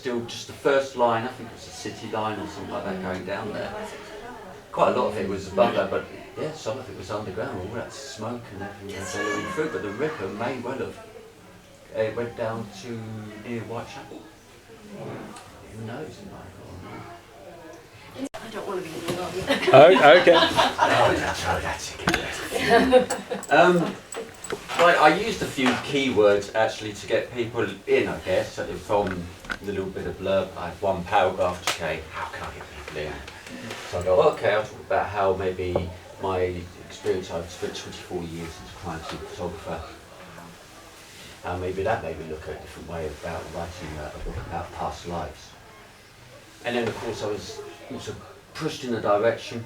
still just the first line, I think it was a city line or something like that going down there. Quite a lot of it was above that, but yeah, some of it was underground, all that smoke and everything was billowing through, but the river may well have, it went down to near Whitechapel. Who knows? I don't want to be involved. Oh, okay. Right, I used a few keywords actually to get people in, I guess, from the little bit of blurb. I had one paragraph to say, how can I get people in? So I go, okay, I'll talk about how maybe my experience, I've spent 24 years as a crime scene photographer. And maybe that made me look at a different way about writing a book about past lives. And then of course I was also pushed in a direction,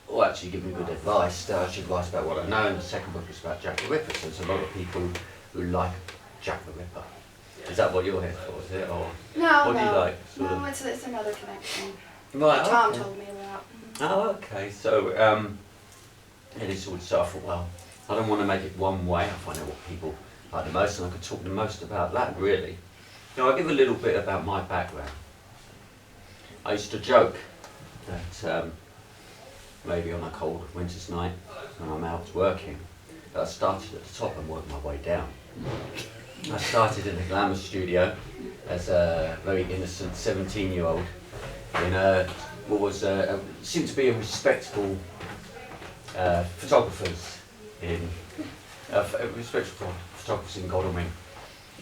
or actually given good advice, that I should write about what I know, and the second book was about Jack the Ripper, so there's a lot of people who like Jack the Ripper. Is that what you're here for, is it? Or No, what do you like? No, it's another connection. Right, Tom okay. told me about. Oh, okay, so it is all, so I thought, well, I don't want to make it one way, I find out what people like the most, and I could talk the most about that, really. Now, I'll give a little bit about my background. I used to joke that maybe on a cold winter's night when I'm out working, that I started at the top and worked my way down. I started in a glamour studio as a very innocent 17-year-old in what was seemed to be a respectable photographers in Godalming.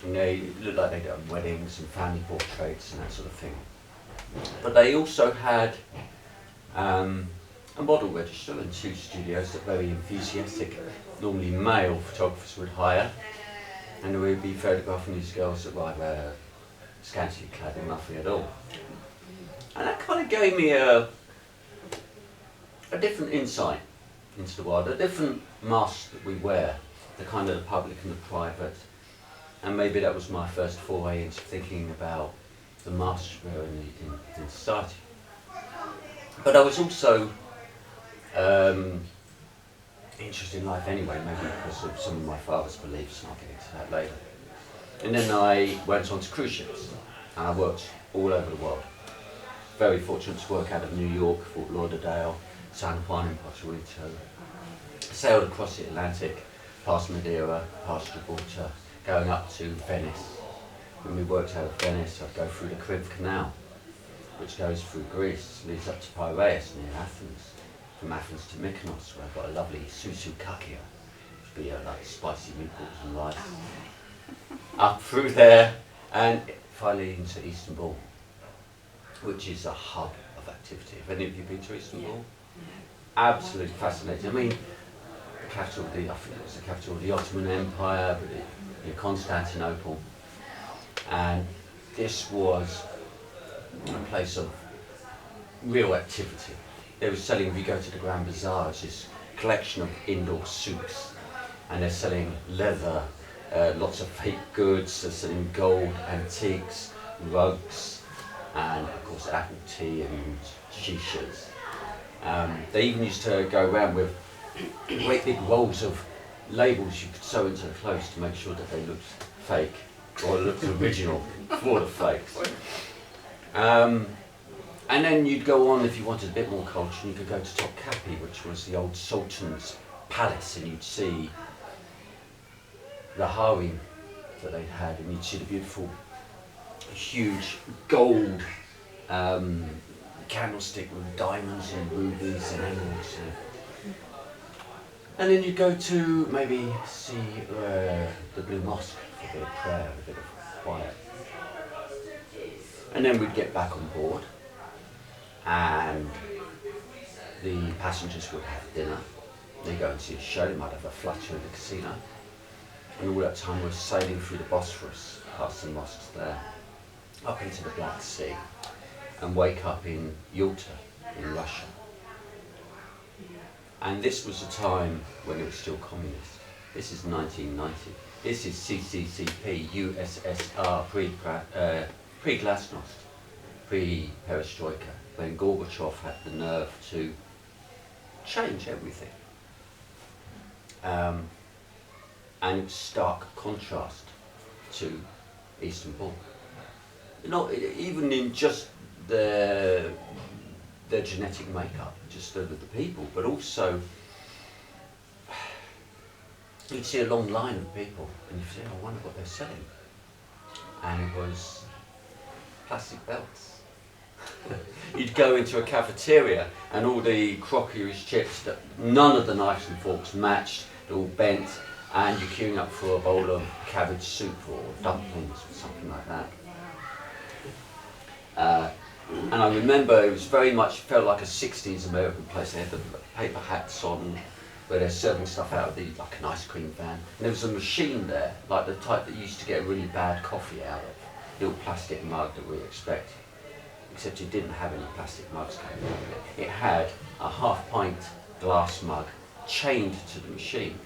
And they looked like they'd done weddings and family portraits and that sort of thing. But they also had a model register and 2 studios that very enthusiastic, normally male photographers would hire, and they would be photographing these girls that were either scantily clad or nothing at all. And that kind of gave me a different insight into the world, a different mask that we wear, the kind of the public and the private. And maybe that was my first foray into thinking about the masks we wear in society. But I was also interested in life anyway, maybe because of some of my father's beliefs, and I'll get into that later. And then I went on to cruise ships, and I worked all over the world. Very fortunate to work out of New York, Fort Lauderdale, San Juan and Puerto Rico. Sailed across the Atlantic, past Madeira, past Gibraltar, going up to Venice. When we worked out of Venice, I'd go through the Crib Canal, which goes through Greece, leads up to Piraeus near Athens. From Athens to Mykonos, where I've got a lovely susu kakia, which would be like spicy meatballs and rice. Up through there, and finally into Istanbul, which is a hub of activity. Have any of you been to Istanbul? Absolutely fascinating. I mean, the capital of the, I think it was the capital of the Ottoman Empire, but in Constantinople. And this was a place of real activity. They were selling, if you go to the Grand Bazaar, it's this collection of indoor souks, and they're selling leather, lots of fake goods, they're selling gold, antiques, rugs, and of course apple tea and shishas. They even used to go around with great big rolls of labels you could sew into the clothes to make sure that they looked fake or looked original for the fakes. And then you'd go on, if you wanted a bit more culture, and you could go to Topkapi, which was the old Sultan's palace, and you'd see the harem that they'd had, and you'd see the beautiful, huge gold candlestick with diamonds and rubies and emeralds. And then you'd go to maybe see the Blue Mosque for a bit of prayer, a bit of quiet. And then we'd get back on board, and the passengers would have dinner. They'd go and see a show, they might have a flutter in the casino. And all that time we're sailing through the Bosphorus, past the mosques there, up into the Black Sea, and wake up in Yalta, in Russia. And this was a time when it was still communist. This is 1990. This is CCCP, USSR, pre-Glasnost, pre-Perestroika, when Gorbachev had the nerve to change everything. And it was stark contrast to Istanbul. not even in just their genetic makeup, just the people, but also you'd see a long line of people and you'd say, I wonder what they're selling. And it was plastic belts. You'd go into a cafeteria and all the crockery was chips, that none of the knives and forks matched, they're all bent, and you're queuing up for a bowl of cabbage soup or dumplings or something like that. And I remember it was very much, felt like a 60s American place. They had the paper hats on, where they're serving stuff out of like an ice cream van. And there was a machine there, like the type that you used to get really bad coffee out of, little plastic mug that we expect. Except it didn't have any plastic mugs coming out of it. It had a half-pint glass mug chained to the machine.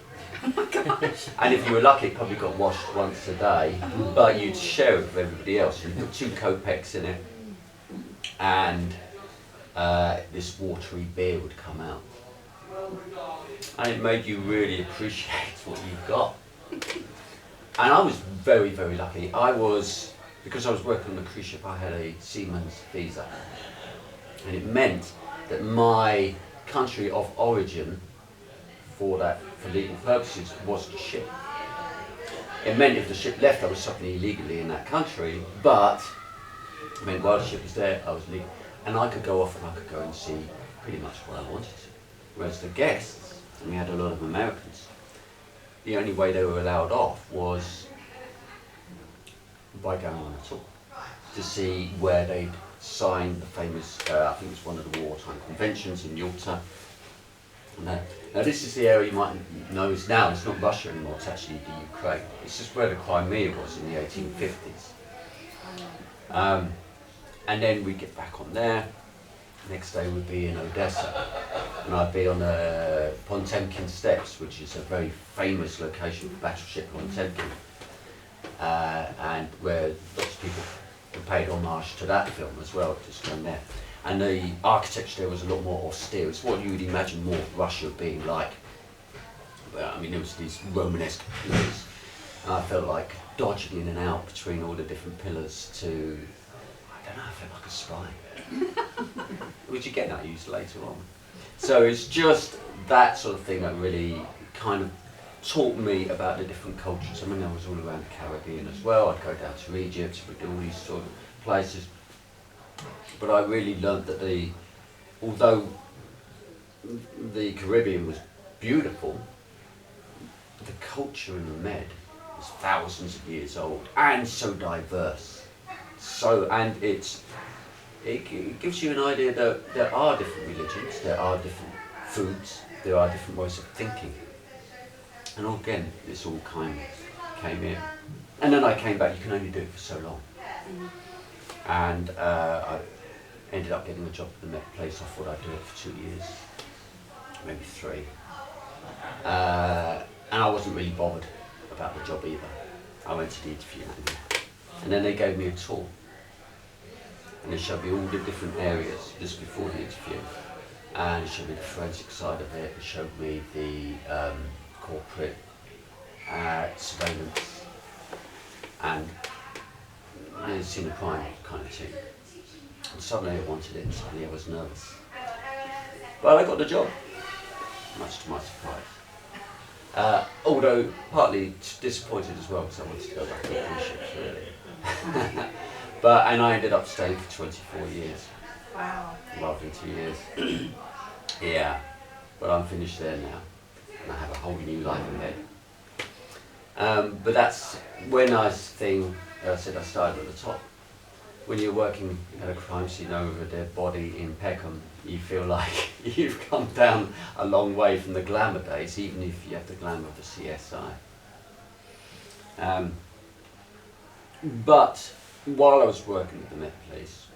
Oh my gosh. And if you were lucky, it probably got washed once a day, but you'd share it with everybody else. You'd put 2 kopecks in it, and this watery beer would come out. And it made you really appreciate what you've got. And I was very, very lucky. Because I was working on the cruise ship, I had a seaman's visa. And it meant that my country of origin for legal purposes was the ship. It meant if the ship left, I was suddenly illegally in that country, but it meant while the ship was there, I was legal. And I could go off and I could go and see pretty much what I wanted to. Whereas the guests, and we had a lot of Americans, the only way they were allowed off was by going on a tour to see where they'd signed the famous, I think it was one of the wartime conventions in Yalta. Now this is the area you might know is now, it's not Russia anymore, it's actually the Ukraine. It's just where the Crimea was in the 1850s. And then we'd get back on there. Next day we'd be in Odessa. And I'd be on the Potemkin Steps, which is a very famous location for battleship Potemkin. And where lots of people paid homage to that film as well, just going there. And the architecture there was a lot more austere. It's what you would imagine more of Russia being like. Well, I mean, there was these Romanesque pillars, and I felt like dodging in and out between all the different pillars to, I don't know, I felt like a spy. Which again I used later on. So it's just that sort of thing that really kind of taught me about the different cultures. I mean, I was all around the Caribbean as well. I'd go down to Egypt, we'd do all these sort of places. But I really learnt that although the Caribbean was beautiful, the culture in the Med was thousands of years old and so diverse. And it gives you an idea that there are different religions, there are different foods, there are different ways of thinking. And again, this all kind of came in. And then I came back, you can only do it for so long. And I ended up getting a job at the Met place. I thought I'd do it for 2 years, maybe 3. And I wasn't really bothered about the job either. I went to the interview and then they gave me a tour. And they showed me all the different areas just before the interview. And it showed me the forensic side of it, it showed me the corporate surveillance and the scene of crime kind of thing. And suddenly I wanted it, and suddenly I was nervous. But I got the job, much to my surprise. Although partly disappointed as well, because I wanted to go back to the cruise ships, really. And I ended up staying for 24 years. Wow. Rather than 2 years. Yeah, but I'm finished there now, and I have a whole new life ahead. But that's when I said I started at the top. When you're working at a crime scene over a dead body in Peckham, you feel like you've come down a long way from the glamour days, even if you have the glamour of the CSI. But while I was working at the Met Police,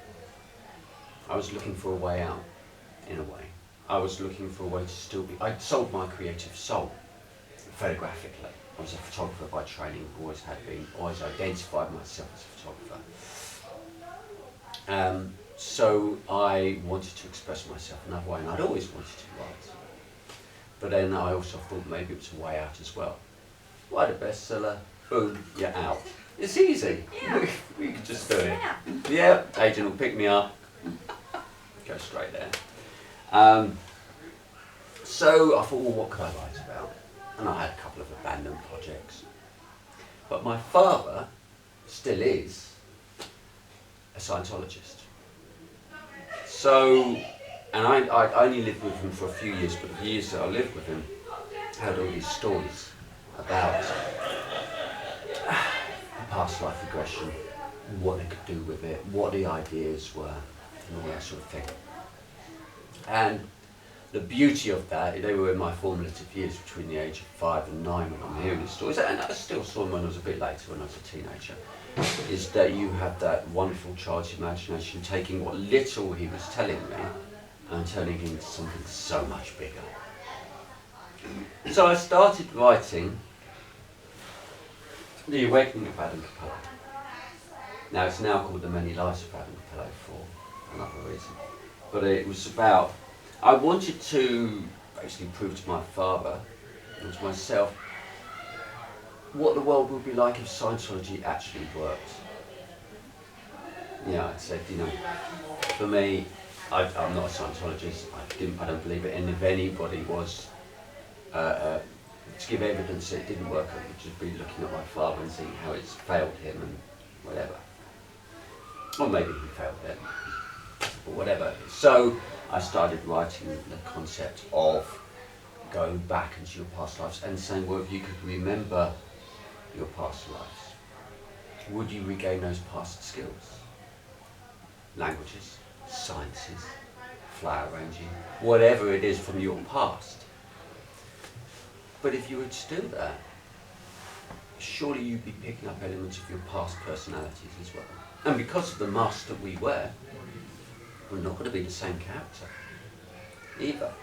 I was looking for a way out, in a way. I was looking for a way to still be... I sold my creative soul, photographically. I was a photographer by training, always had been, always identified myself as a photographer. So I wanted to express myself another way, and I'd always wanted to write. But then I also thought maybe it was a way out as well. Write a bestseller, boom, you're out. It's easy. Yeah. We could just do it. Yeah. Yeah, agent will pick me up. Go straight there. So I thought, well, what could I write about? And I had a couple of abandoned projects. But my father still is a Scientologist. So, and I only lived with him for a few years, but the years that I lived with him, I heard all these stories about past life regression, what they could do with it, what the ideas were, and all that sort of thing. And the beauty of that, they were in my formative years between the age of 5 and 9 when I'm hearing these stories, and I still saw them when I was a bit later, when I was a teenager, is that you have that wonderful child's imagination taking what little he was telling me and turning it into something so much bigger. So I started writing The Awakening of Adam Capello. Now it's now called The Many Lives of Adam Capello for another reason. But it was about, I wanted to basically prove to my father and to myself what the world would be like if Scientology actually worked. Yeah, I said, you know, for me, I'm not a Scientologist, I don't believe it, and if anybody was to give evidence that it didn't work, I would just be looking at my father and seeing how it's failed him and whatever. Or maybe he failed them, or whatever. So I started writing the concept of going back into your past lives and saying, well, if you could remember your past lives, would you regain those past skills? Languages, sciences, flower arranging, whatever it is from your past. But if you were to do that, surely you'd be picking up elements of your past personalities as well. And because of the mask that we wear, we're not going to be the same character either.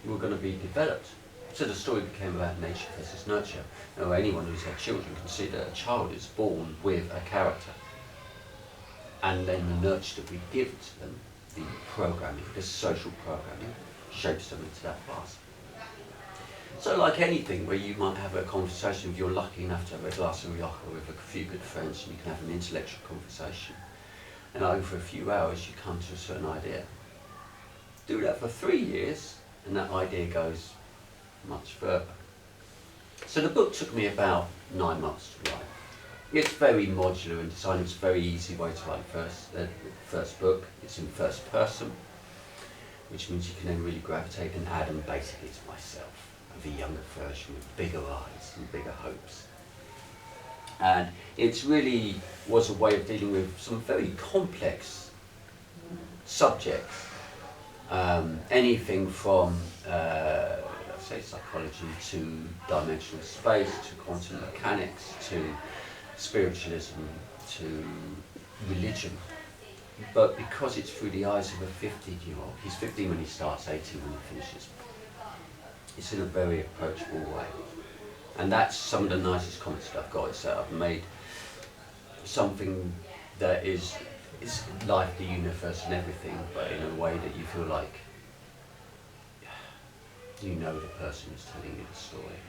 We're going to be developed. So the story became about nature versus nurture. Now anyone who's had children can see that a child is born with a character. And then the nurture that we give to them, the programming, the social programming, shapes them into that past. So like anything where you might have a conversation, if you're lucky enough to have a glass of rioja with a few good friends and you can have an intellectual conversation, and over a few hours you come to a certain idea. Do that for 3 years and that idea goes much further. So the book took me about 9 months to write. It's very modular in design, it's a very easy way to write the first book. It's in first person, which means you can then really gravitate, and Adam basically is myself. Of a younger version with bigger eyes and bigger hopes. And it really was a way of dealing with some very complex subjects. Anything from, let's say, psychology to dimensional space, to quantum mechanics, to spiritualism, to religion. But because it's through the eyes of a 15-year-old, he's 15 when he starts, 18 when he finishes. It's in a very approachable way. And that's some of the nicest comments that I've got, is that I've made something that is like the universe and everything, but in a way that you feel like you know the person who's telling you the story.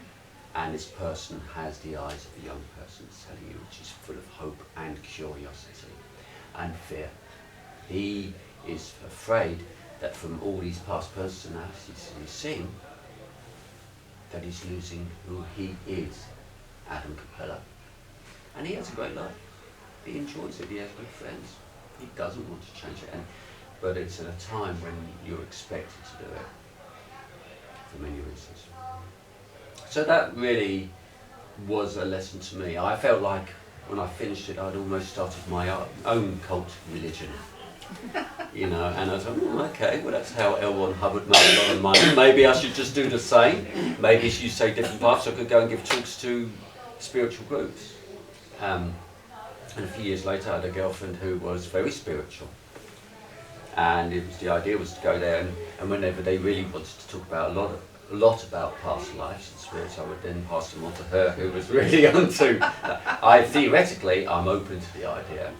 And this person has the eyes of a young person telling you, which is full of hope and curiosity and fear. He is afraid that from all these past personalities he's seen, that he's losing who he is, Adam Capello. And he has a great life. He enjoys it, he has good friends. He doesn't want to change it, but it's at a time when you're expected to do it, for many reasons. So that really was a lesson to me. I felt like when I finished it, I'd almost started my own cult religion. You know, and I was like, okay, well that's how L. Ron Hubbard made a lot of money. Maybe I should just do the same. Maybe you say different parts, so I could go and give talks to spiritual groups. And a few years later, I had a girlfriend who was very spiritual. And the idea was to go there, and whenever they really wanted to talk about a lot about past lives and spirits, I would then pass them on to her, who was really onto. Theoretically, I'm open to the idea.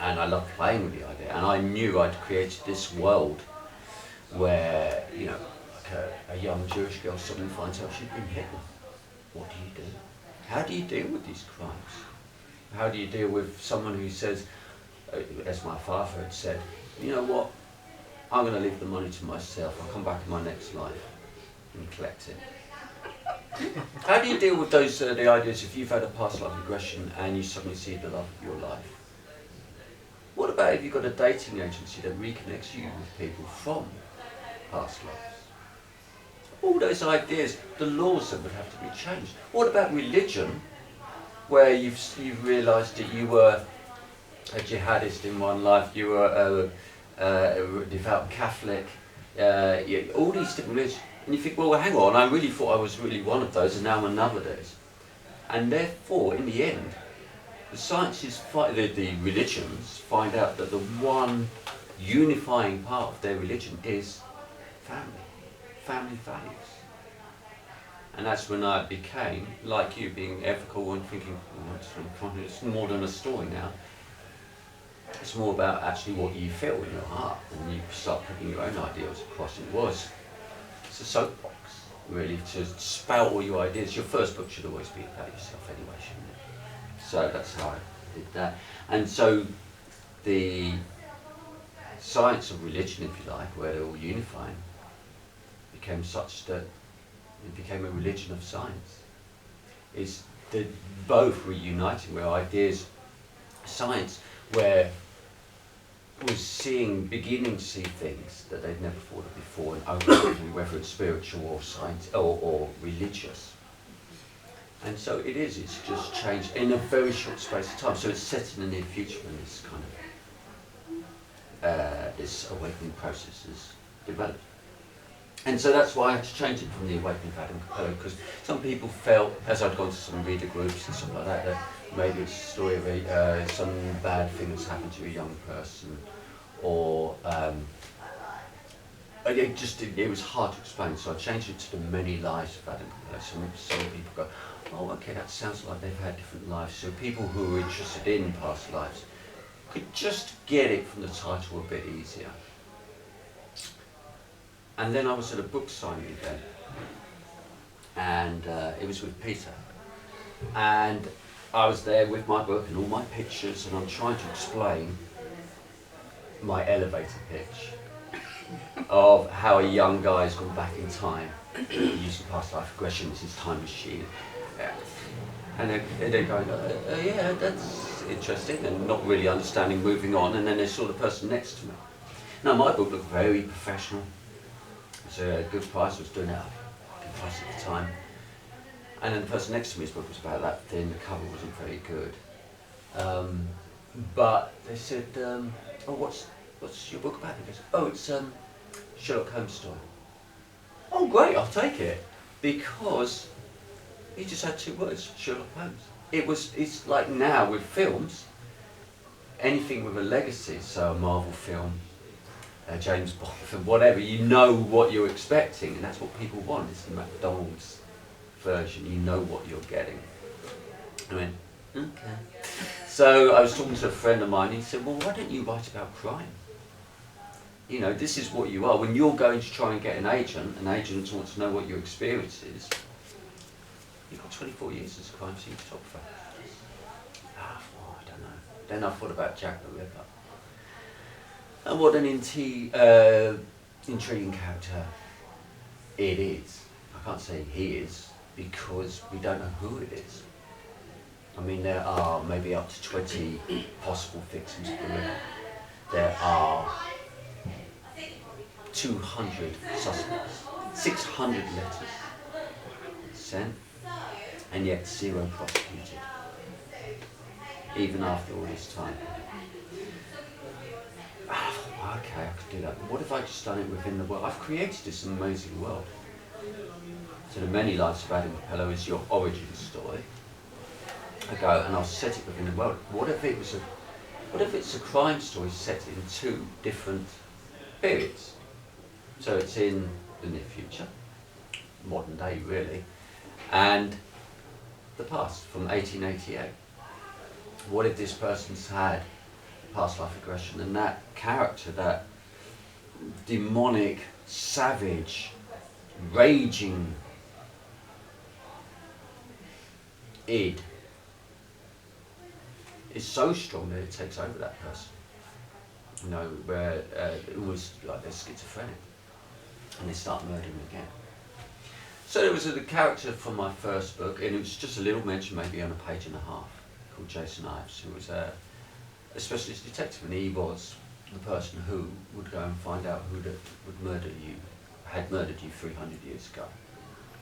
And I love playing with the idea, and I knew I'd created this world where, you know, like a young Jewish girl suddenly finds out she's been hidden. What do you do? How do you deal with these crimes? How do you deal with someone who says, as my father had said, you know what, I'm going to leave the money to myself, I'll come back in my next life and collect it. How do you deal with those the ideas if you've had a past life regression and you suddenly see the love of your life? What about if you've got a dating agency that reconnects you with people from past lives? All those ideas, the laws that would have to be changed. What about religion, where you've realised that you were a jihadist in one life, you were a devout Catholic, all these different religions, and you think, well, hang on, I really thought I was really one of those, and now I'm another of those. And therefore, in the end, the sciences, the religions find out that the one unifying part of their religion is family values. And that's when I became, like you, being ethical and thinking, well, it's more than a story now. It's more about actually what you feel in your heart, and you start putting your own ideals across. It's a soapbox, really, to spout all your ideas. Your first book should always be about yourself anyway, shouldn't it? So that's how I did that. And so the science of religion, if you like, where they're all unifying, became such that it became a religion of science. It's both were uniting, where ideas, science, where was beginning to see things that they'd never thought of before, and opening, whether it's spiritual or science or religious. And so it's just changed in a very short space of time. So it's set in the near future when this kind of this awakening process is developed. And so that's why I had to change it from the awakening of Adam Capello, because some people felt, as I'd gone to some reader groups and stuff like that, that maybe it's a story of some bad thing that's happened to a young person, or it was hard to explain. So I changed it to the many lives of Adam Capello. Some people go, oh, okay, that sounds like they've had different lives. So people who are interested in past lives could just get it from the title a bit easier. And then I was at a book signing event, and it was with Peter. And I was there with my book and all my pictures, and I'm trying to explain my elevator pitch of how a young guy's gone back in time using past life regression as his time machine. And they're going, yeah, that's interesting, and not really understanding, moving on. And then they saw the person next to me. Now, my book looked very professional. It was a good price. I was doing it at a good price at the time. And then the person next to me's book was about that thin. The cover wasn't very good. But they said, oh, what's your book about? He goes, oh, it's Sherlock Holmes story. Oh, great, I'll take it. Because he just had two words, Sherlock Holmes. It's like now with films, anything with a legacy, so a Marvel film, a James Bond film, whatever, you know what you're expecting, and that's what people want. It's the McDonald's version, you know what you're getting. I went, okay. So I was talking to a friend of mine, he said, well, why don't you write about crime? You know, this is what you are. When you're going to try and get an agent wants to know what your experience is. You've got 24 years as a crime scene photographer. Oh, I don't know. Then I thought about Jack the Ripper. And what an intriguing character it is. I can't say he is, because we don't know who it is. I mean, there are maybe up to 20 possible victims of the Ripper. There are 200 suspects, 600 letters sent, and yet 0 prosecuted, even after all this time. I thought, okay, I could do that. But what if I just done it within the world? I've created this amazing world. So the many lives of Adam Capello is your origin story. I go and I'll set it within the world. What if it's a crime story set in 2 different periods? So it's in the near future, modern day really, and the past, from 1888. What if this person's had past life regression, and that character, that demonic, savage, raging id, is so strong that it takes over that person. You know, where almost like they're schizophrenic, and they start murdering again. So there was a character from my first book, and it was just a little mention, maybe on a page and a half, called Jason Ives, who was a specialist detective, and he was the person who would go and find out who had murdered you 300 years ago,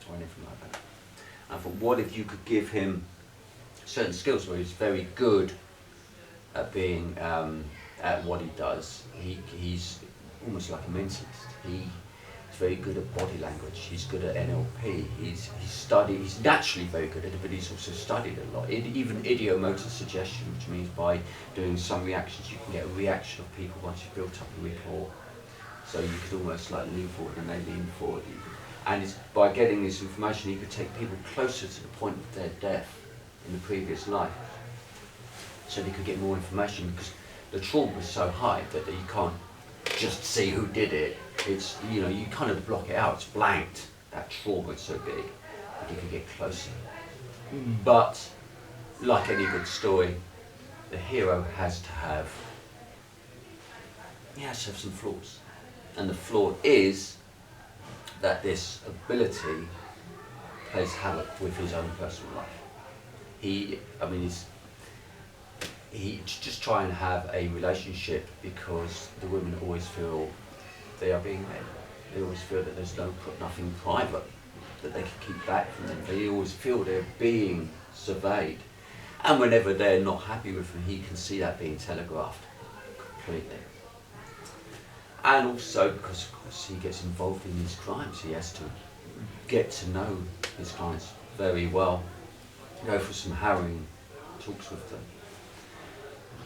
or anything like that. And I thought, what if you could give him certain skills where he's very good at being at what he does. He's almost like a mentalist. He's very good at body language. He's good at NLP. He's naturally very good at it, but he's also studied a lot. Even idiomotor suggestion, which means by doing some reactions, you can get a reaction of people once you've built up a rapport. So you could almost like lean forward and they lean forward. And by getting this information, you could take people closer to the point of their death in the previous life, so they could get more information, because the trauma is so high that you can't just see who did it. It's, you know, you kind of block it out. It's blanked. That trauma is so big, but you can get closer. But like any good story, the hero has to have some flaws, and the flaw is that this ability plays havoc with his own personal life. He's just trying to have a relationship because the women always feel they are being led. They always feel that there's nothing private that they can keep back from them. They always feel they're being surveyed. And whenever they're not happy with him, he can see that being telegraphed completely. And also because, of course, he gets involved in these crimes, he has to get to know his clients very well, go for some harrowing talks with them.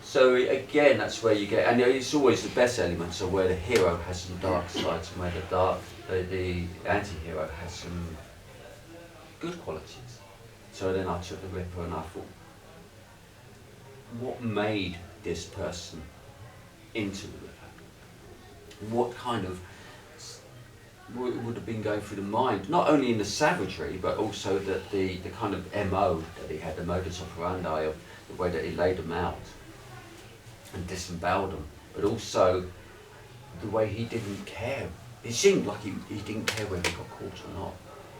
So again, that's where you get, and it's always the best elements are where the hero has some dark sides and where the anti-hero has some good qualities. So then I took the Ripper and I thought, what made this person into the Ripper? What kind of would have been going through the mind, not only in the savagery, but also that the kind of MO that he had, the modus operandi of the way that he laid them out and disemboweled them, but also the way he didn't care. It seemed like he didn't care whether he got caught or not.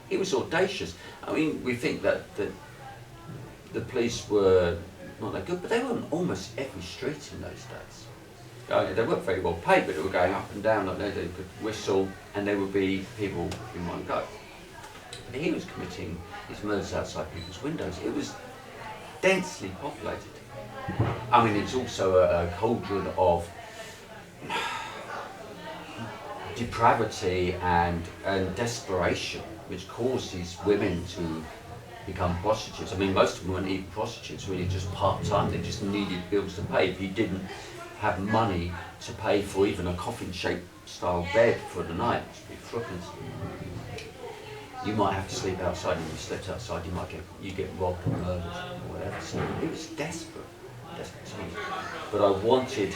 He was audacious. I mean, we think that the police were not that good, but they were on almost every street in those days. They weren't very well paid, but they were going up and down. Like they could whistle, and there would be people in one go. But he was committing his murders outside people's windows. It was densely populated. I mean, it's also a cauldron of depravity and desperation, which caused these women to become prostitutes. I mean, most of them weren't even prostitutes, really just part-time. They just needed bills to pay. If you didn't have money to pay for even a coffin-shaped style bed for the night, you might have to sleep outside, and if you slept outside, you get robbed or murdered or whatever. So it was desperate times. But I wanted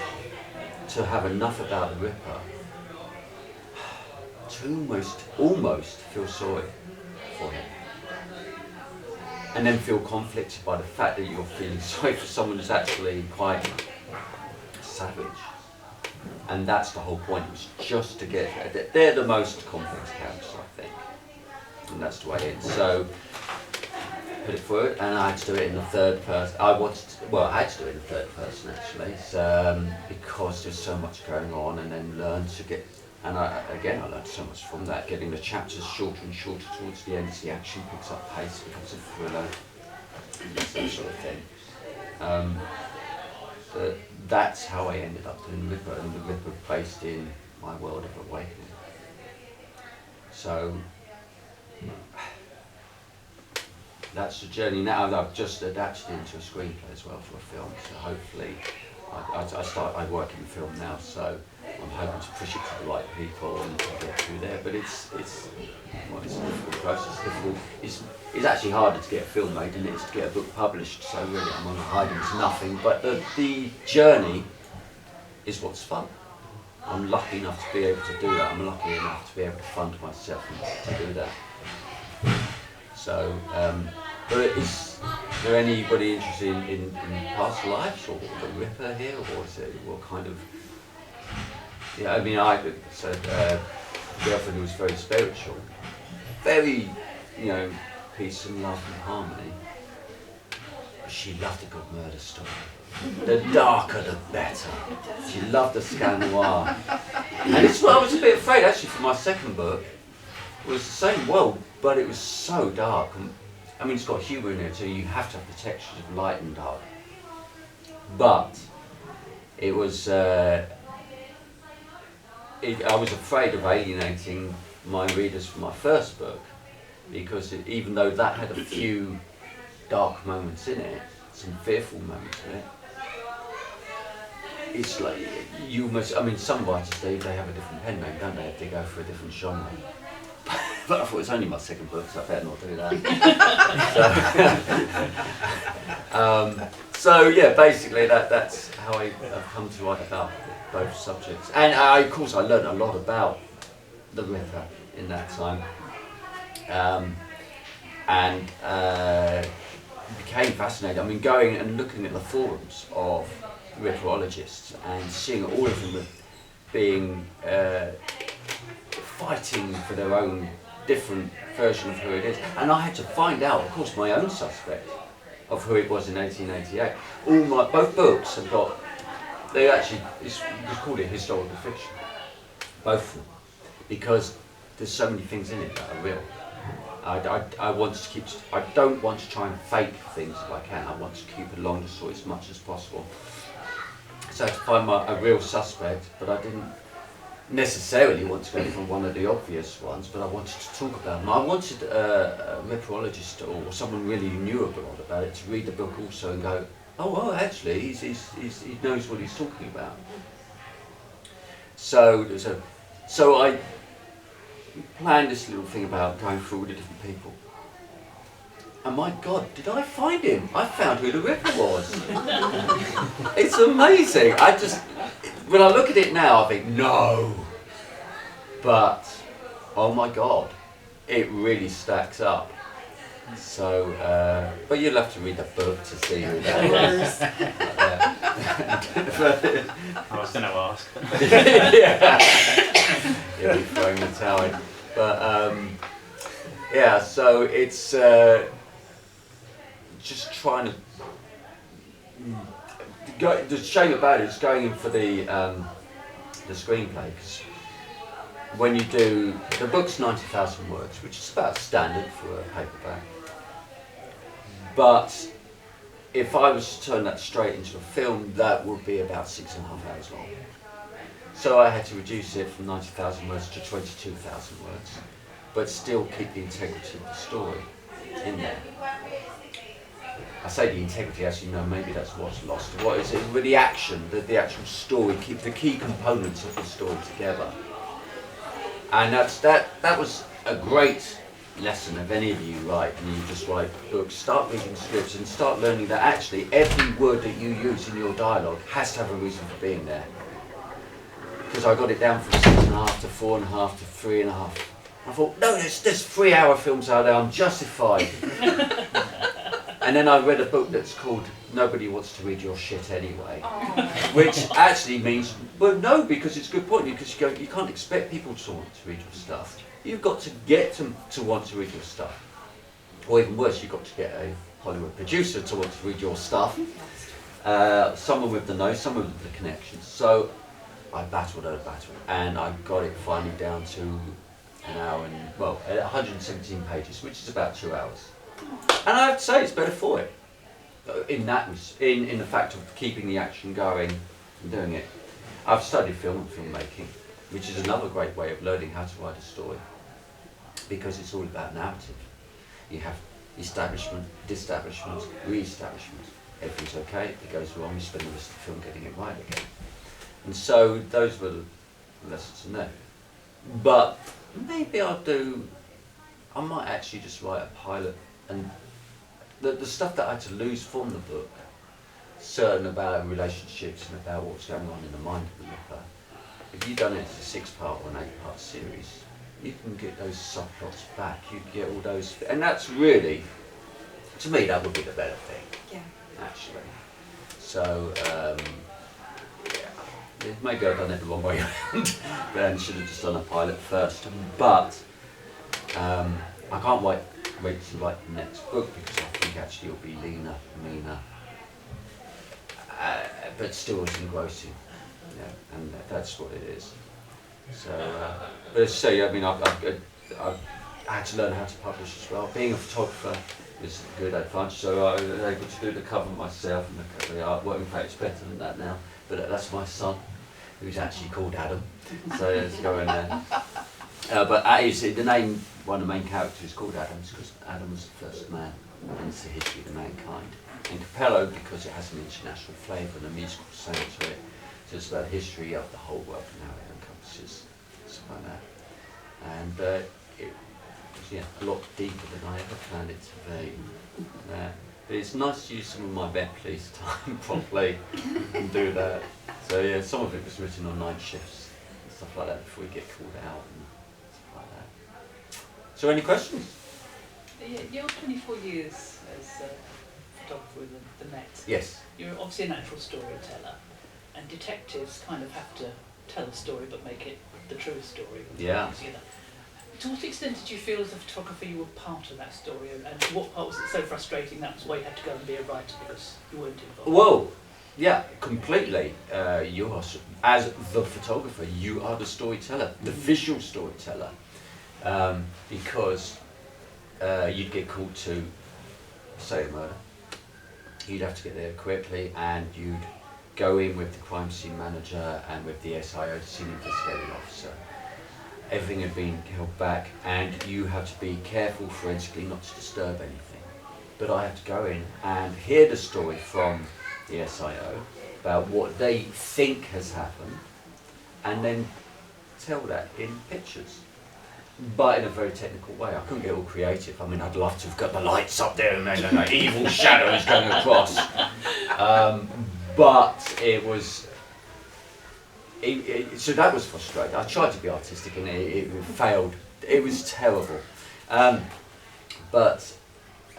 to have enough about the Ripper to almost feel sorry for him, and then feel conflicted by the fact that you're feeling sorry for someone who's actually quite savage. And that's the whole point, it was just to get there. They're the most complex characters, I think, and that's the way it is. So put it forward, and I had to do it in the third person. I had to do it in the third person actually, because there's so much going on, and then learn to get. And I learned so much from that, getting the chapters shorter and shorter towards the end as the action picks up pace, becomes a thriller, that sort of thing. That's how I ended up doing Ripper, and the Ripper based in my world of awakening. So that's the journey. Now I've just adapted it into a screenplay as well for a film, so hopefully I work in film now, so I'm hoping to push it to the right people and get through there. But it's a difficult process. It's actually harder to get a film made than it is to get a book published. So really, I'm on a hiding to nothing. But the journey is what's fun. I'm lucky enough to be able to do that. I'm lucky enough to be able to fund myself to do that. So But is there anybody interested in past lives or the Ripper here, or is it what kind of? Yeah, I mean, I said girlfriend was very spiritual, very, peace and love and harmony. But she loved a good murder story. The darker, the better. She loved the scandal. And it's what I was a bit afraid actually for my second book. It was the same world, but it was so dark. And, I mean, it's got humour in it, so you have to have the textures of light and dark. But it was. I was afraid of alienating my readers from my first book, because even though that had a few dark moments in it, some fearful moments in it, it's like you must. I mean, some writers they have a different pen name, don't they? If they go for a different genre. But I thought it was only my second book, so I better not do that. So yeah, basically that's how I've come to write about both subjects. And of course I learned a lot about the Ripper in that time. And became fascinated. I mean, going and looking at the forums of Ripperologists and seeing all of them being fighting for their own different version of who it is. And I had to find out, of course, my own suspect of who it was in 1888. Both books have got, they actually, you could call it historical fiction, both of them, because there's so many things in it that are real. I want to keep, I don't want to try and fake things if I can. I want to keep along the story as much as possible. So I had to find a real suspect, but I didn't necessarily want to go for one of the obvious ones, but I wanted to talk about them. I wanted a Ripperologist or someone really who knew a lot about it to read the book also and go, oh well, actually he knows what he's talking about. So I planned this little thing about going through all the different people. And my God, did I find him? I found who the Ripper was. It's amazing. When I look at it now, I think, no. But, oh my God, it really stacks up. So, but you'll have to read the book to see who that is. I was going to ask. Yeah. You'll be throwing the towel in. But, yeah, so it's just trying to the shame about it is going in for the screenplay, because when you do the book's 90,000 words, which is about standard for a paperback. But if I was to turn that straight into a film, that would be about 6.5 hours long. So I had to reduce it from 90,000 words to 22,000 words, but still keep the integrity of the story in there. I say the integrity, actually no, maybe that's what's lost. What is it with the action, the actual story, keep the key components of the story together. And that was a great lesson if any of you write and you just write books. Start reading scripts and start learning that actually every word that you use in your dialogue has to have a reason for being there. Because I got it down from 6.5 to 4.5 to 3.5. I thought, no, there's 3-hour films out there, I'm justified. And then I read a book that's called Nobody Wants to Read Your Shit Anyway. Which actually means, well no, because it's a good point, because you can't expect people to want to read your stuff. You've got to get them to want to read your stuff. Or even worse, you've got to get a Hollywood producer to want to read your stuff. Someone with the nose, someone with the connections. So I battled, and I got it finally down to an hour and, 117 pages, which is about 2 hours. And I have to say, it's better for it. In the fact of keeping the action going and doing it. I've studied film and filmmaking, which is another great way of learning how to write a story, because it's all about narrative. You have establishment, disestablishment, re-establishment. Everything's okay, if it goes wrong, you spend the rest of the film getting it right again. And so those were the lessons in there. But maybe I might actually just write a pilot, and the stuff that I had to lose from the book, certain about relationships and about what's going on in the mind of the Ripper, if you've done it as a 6-part or an 8-part series, you can get those subplots back, you can get all those, and that's really to me, that would be the better thing, Yeah. actually. So, yeah, maybe I've done it the wrong way around, and should have just done a pilot first. But I can't wait to write the next book, because I think actually it'll be leaner, meaner, but still as engrossing. Yeah, and that's what it is. So, but as I say, I mean, I've had to learn how to publish as well. Being a photographer is a good advantage, so I was able to do the cover myself and the artwork. In fact, it's better than that now, but that's my son, who's actually called Adam, so let's go in there. But the name, one of the main characters is called Adam, because Adam was the first man, and it's the history of mankind. And Capello, because it has an international flavour and a musical sound to it, so it's about the history of the whole world and how it encompasses something like that. And it was a lot deeper than I ever planned it to be. But it's nice to use some of my vet police time properly and do that. So yeah, some of it was written on night shifts and stuff like that before we get called out and stuff like that. So any questions? Your 24 years as a photographer with the Met. Yes. You're obviously a natural storyteller, and detectives kind of have to tell a story but make it the true story. Yeah. To what extent did you feel as a photographer you were part of that story, and what part was it so frustrating that was why you had to go and be a writer because you weren't involved? Whoa, yeah, completely. You are, as the photographer, you are the storyteller, the visual storyteller, because you'd get called to, say, a murder. You'd have to get there quickly, and you'd go in with the crime scene manager and with the SIO, the senior investigating officer. Everything had been held back, and you have to be careful forensically not to disturb anything. But I have to go in and hear the story from the SIO about what they think has happened, and then tell that in pictures, but in a very technical way. I couldn't get all creative. I mean, I'd love to have got the lights up there and then evil shadows going across, but it was. So that was frustrating. I tried to be artistic and it failed. It was terrible. But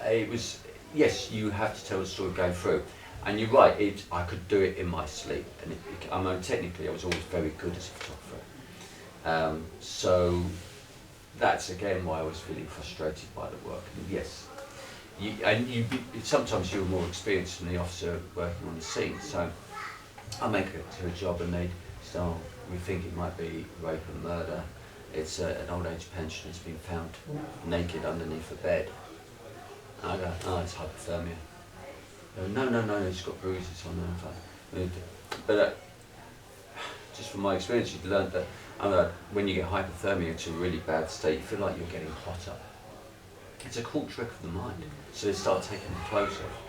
it was, yes, you have to tell the story going through. And you're right, I could do it in my sleep. And I mean, technically I was always very good as a photographer. So that's again why I was feeling frustrated by the work. And yes, sometimes you're more experienced than the officer working on the scene. So I make it to a job and so we think it might be rape and murder. It's an old age pensioner who's been found naked underneath a bed. And I go, oh, it's hypothermia. No, he's got bruises on there. But just from my experience, you've learned that when you get hypothermia to a really bad state, you feel like you're getting hotter. It's a cool trick of the mind. So they start taking the clothes off.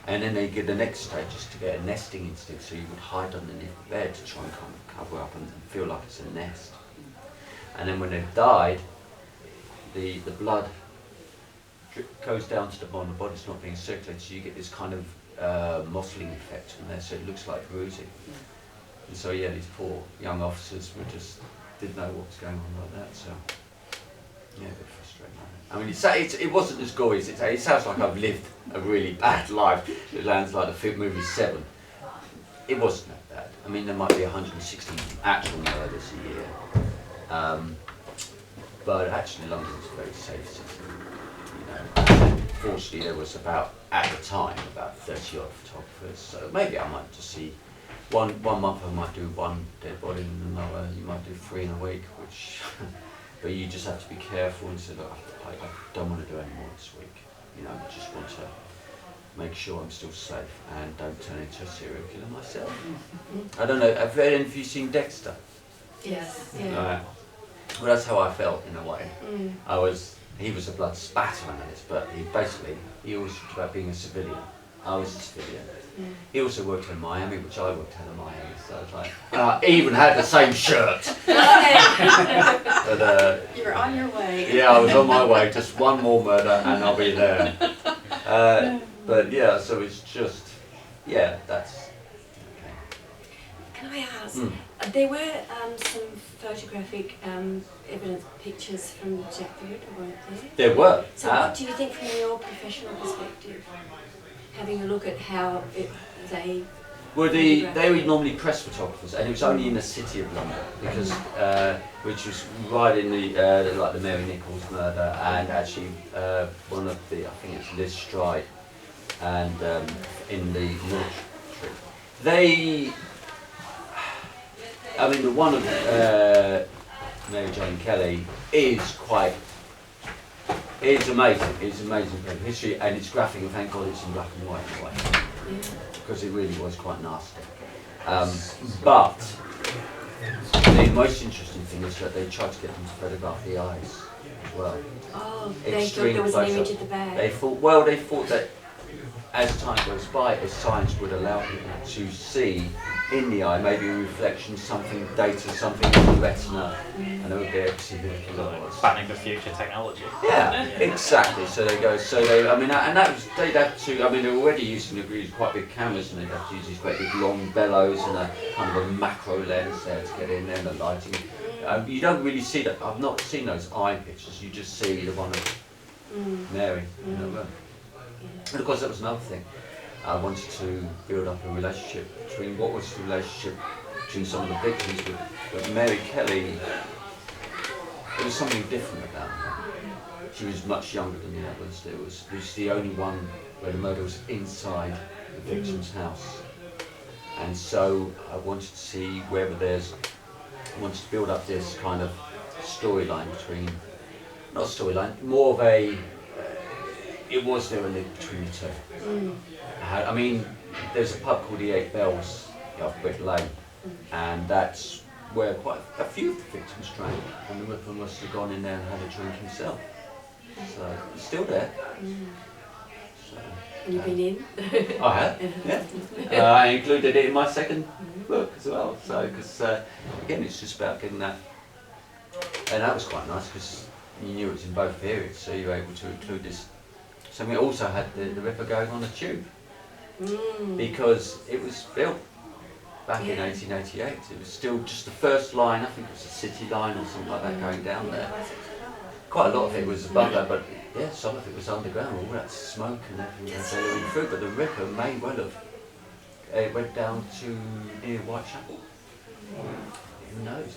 And then they get the next stage is to get a nesting instinct, so you would hide underneath the bed to try and kind of cover up and feel like it's a nest. And then when they've died, the blood goes down to the bottom, the body's not being circulated, so you get this kind of mottling effect from there, so it looks like bruising. And so yeah, these poor young officers didn't know what was going on like that, so yeah, a bit frustrating. I mean, it wasn't as gory as it sounds like I've lived a really bad life. It lands like the film movie Seven. It wasn't that bad. I mean, there might be 160 actual murders a year. But actually London's a very safe city. Fortunately there was at the time, about 30 odd photographers. So maybe I might just see, one month I might do one dead body and another, you might do 3 in a week, which, but you just have to be careful and say, look, I don't want to do any more this week. I just want to make sure I'm still safe and don't turn into a serial killer myself. I don't know, have any of you seen Dexter? Yes. Yeah. Well, that's how I felt in a way. He was a blood spatter analyst, but he always talked about being a civilian. I was a civilian. He also worked in Miami, which I worked in Miami, so I was like, I even had the same shirt. But, you were on your way. Yeah, I was on my way, just one more murder and I'll be there. But yeah, so it's just, yeah, that's okay. Can I ask, There were some photographic evidence pictures from Jack the Ripper, weren't there? There were. So what do you think from your professional perspective? Having a look at how they... Well, they were normally press photographers, and it was only in the city of London, because which was right in the like the Mary Nichols murder, and actually one of the, I think it's Liz Stride, and in the military. They, I mean, the one of Mary Jane Kelly is quite. It's amazing. It's amazing history, and it's graphic, and thank God it's in black and white anyway. Because it really was quite nasty. But the most interesting thing is that they tried to get them to photograph the eyes as well. Oh, they thought there was an image at the back. They thought that as time goes by, as science would allow people to see in the eye, maybe a reflection, something, data, something in the retina, and they would be able to see who the killer was. Planning for future technology. Yeah, exactly. So they go. So they. I mean, and that was. They'd have to. I mean, they're already using quite big cameras, and they'd have to use these great big long bellows and a kind of a macro lens there to get in there, and the lighting. You don't really see that. I've not seen those eye pictures. You just see the one of Mary. You know, and of course, that was another thing. I wanted to build up a relationship between what was the relationship between some of the victims, but Mary Kelly. There was something different about her. She was much younger than the others. It was the only one where the murder was inside the victim's house. And so I wanted to see whether I wanted to build up this kind of storyline between, not storyline, more of a, it was there a link between the two. I mean, there's a pub called the Eight Bells off Brick Lane, and that's where quite a few of the victims drank, and the Ripper must have gone in there and had a drink himself. So it's still there. So, Have you been in? I have, yeah. I included it in my second book as well. So, because again, it's just about getting that, and that was quite nice because you knew it was in both periods, so you were able to include this. So we also had the Ripper going on a tube because it was built back in 1888. It was still just the first line. I think it was a city line or something like that going down there. Quite a lot of it was above that, but yeah, some of it was underground. All that smoke and everything was billowing through. But the Ripper may well have. It went down to near Whitechapel. Who knows?